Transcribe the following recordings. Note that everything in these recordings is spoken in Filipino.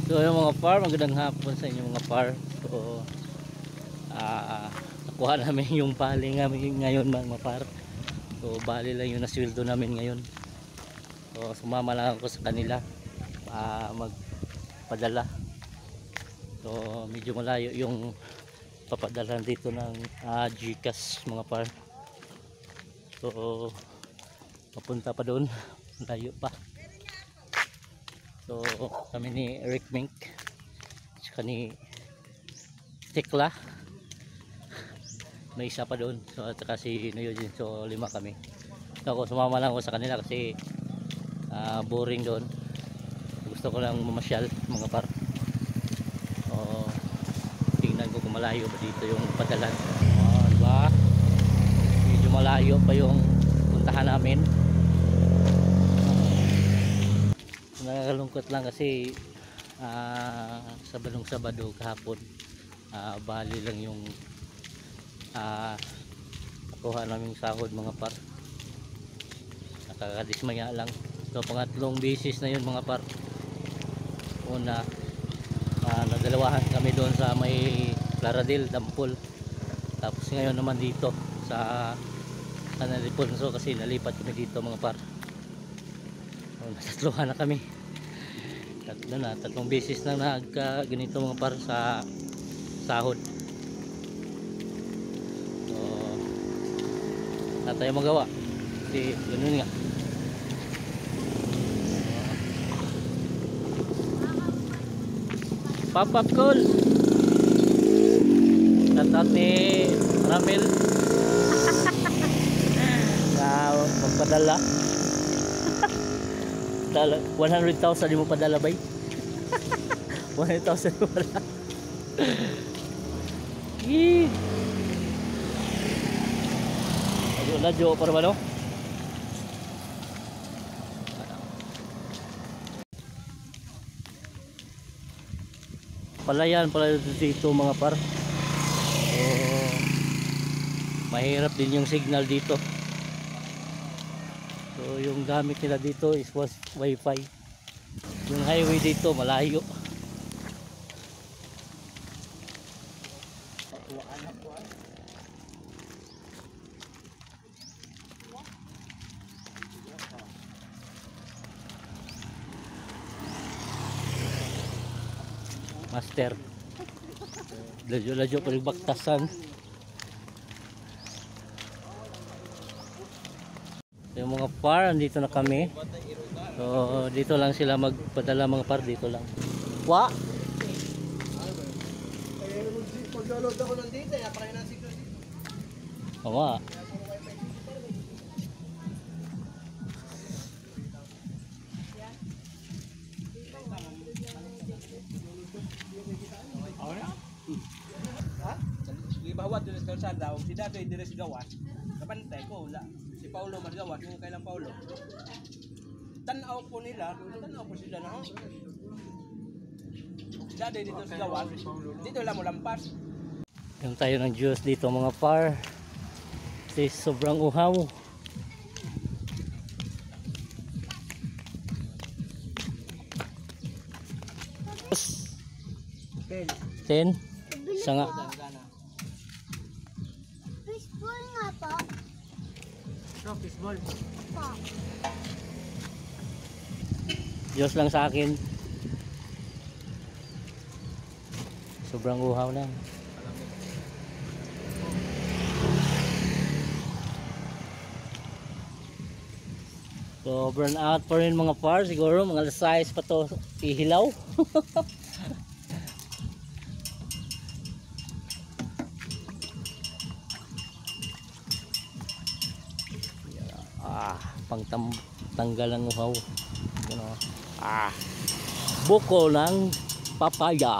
So yung mga par, magandang hapon sa inyo mga par. So nakuha namin yung bali namin ngayon mga par. So bali lang yung nasweldo namin ngayon. So sumama lang ako sa kanila magpadala. So medyo malayo yung papadala dito ng GCash mga par. So papunta pa doon, layo pa. So kami ni Eric Mink tsaka ni Tekla, may isa pa doon. So at saka si Noyojin. So 5 kami. So ako sumama lang ako sa kanila kasi boring doon. Gusto ko lang mamasyal mga par. So tingnan ko kung malayo ba dito yung padalan. Diba? Medyo malayo pa yung puntahan namin. Nakakalungkot lang kasi Sabadong-Sabado kahapon bali lang yung nakuha naming sahod mga par. Nakakadismaya lang. So pangatlong beses na yun mga par. Una nagdalawahan kami doon sa may Claradel, Dampol. Tapos ngayon naman dito sa Naliponso kasi nalipat kami dito mga par. So, natatluhan na kami. Tatlong beses na ganito mga par sa sahod. So wala tayong magawa kasi ganun nga. Pop-up call. Shoutout ni Ramil na magpadala 100,000 di mo padala bay. 100,000 wala. Lajo para ba no? Palayan pala dito mga par. So mahirap din yung signal dito. So yung gamit nila dito is wifi. Yung highway dito malayo. Master. Lajo-lajo pa rin baktasan. Yung mga par, andito na kami. So dito lang sila magpadala mga par, dito lang. Wa? Pag-download ako ng data, napakain ng security. Wa. Ibawat doon sa kalsada, si Dadoy dire si Gawas. Kapantay ko, si Paulo Margawas, yung kailang Paulo. Tanaw po sila na. Si Dadoy dito si Gawas, dito lang mo lampas. Yung tayo ng juice dito mga par. Kasi sobrang uhaw. Ten? Isa nga. Fishball nga po. No, fishball. Po. Diyos lang sa akin. Sobrang uhaw na. So burn out pa rin mga par. Siguro mga alas 6 pa to ihilaw. Pangtanggal ng uhaw. Buko ng papaya.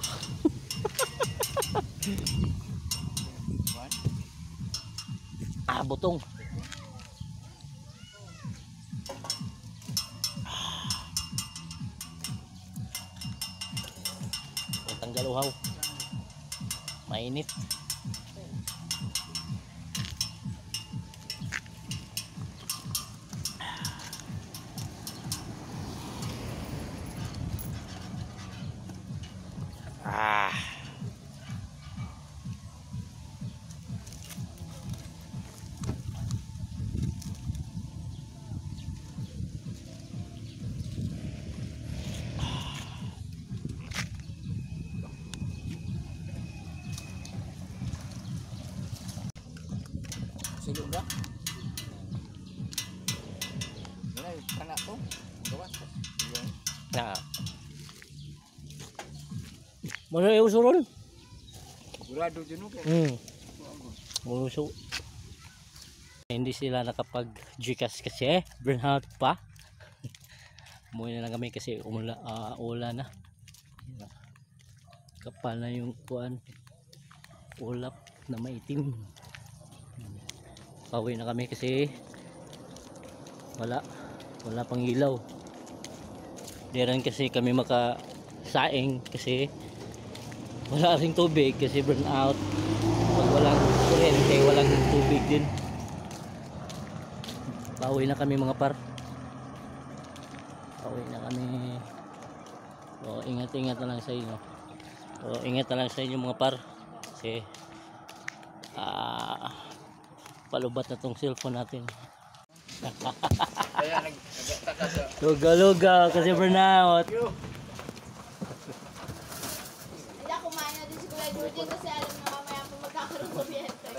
Butong. Tanggal uhaw. Mainit. Tulog ba? Nay, kana to. Gawas. Na. Mana yung usulon? Sigurado dyan okay. Uso. Hindi sila nakapag-Gcash kasi burnout pa. Umuwi na lang kami kasi ulan na. Kapal na yung kuan. Ulap na maitim. Pauwi na kami kasi wala pang ilaw. Di rin kasi kami makasaing kasi wala ring tubig kasi burn out. Pag walang kuryente, walang tubig din. Pauwi na kami mga par. Pauwi na kami. O ingat-ingat na lang sa inyo. O ingat na lang sa inyo mga par. Kasi palubat na tong cellphone natin. Kaya nagtaka sa Luga-luga kasi burnout. Hindi kumain na din si Kuya Jujin kasi alam na mamaya po magkakaroon ng kuryente.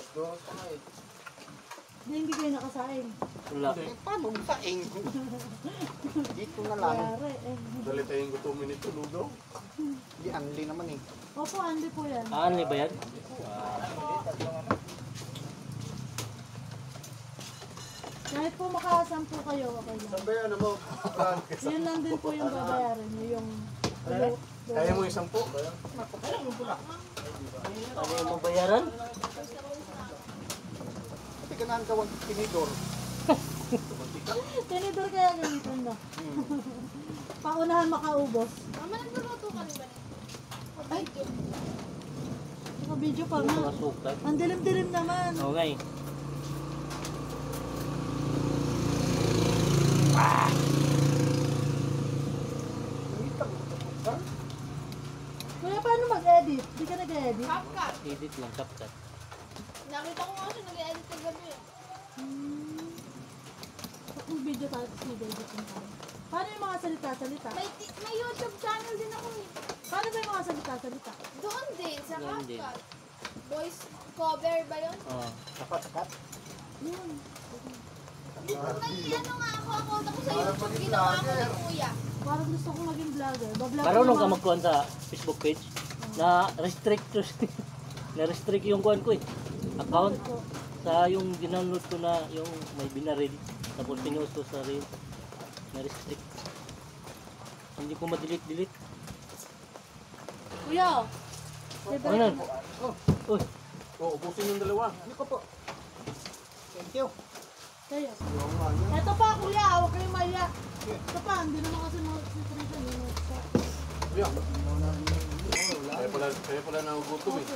Hindi kayo nakasaing. Wala. paano saing? Dito na lang. Kayari eh. Dali tayong gutumin ito, lugaw. Di anli naman eh. Opo, andi po yan. Ano ba yan? Kahit po makasampu kayo, okay lang. Saan ba yan mo? Yun lang din po yung babayaran nyo, yung Kaya mo isang po. Ano yung mabayaran? Pati ka nang tawag tinidor. tinidor kaya gamitin na. Paunahan makaubos. Mama, nagluluto ka rin ba nito? Ay, naka-video pa Yung nga. mga sukat. Ang dilim-dilim naman. Okay. Kuya, paano mag-edit? Di ka nag-edit? CapCut. Edit lang, CapCut. Nakita ko nga siya nag-edit ng gabi. Kung video tayo, tapos mag-edit yung tayo. Paano yung mga salita-salita? May YouTube channel din ako eh. Paano ba yung mga salita-salita? Doon din, sa Doon din. CapCut. Voice cover ba yun? Oh. Sakat-sakat. Yun. May ano nga ako ko sa YouTube, ginawa ko ni Kuya. Parang gusto kong maging vlogger. Bablog Marunong ka naman. magkuhan sa Facebook page? Na restrict yung kuhan ko eh. Account Bakit po? sa yung dinownload ko na yung may binaril tapos pinost ko sa reel na restrict. Hindi ko ma-delete. Kuya! Ano nun? Uy, O, ubusin yung dalawa. Ano ko po? Thank you. Kayo. Ito pa kuya, huwag kayong maya. Ito pa, hindi naman kasi mga Kaya pala nagugutom eh.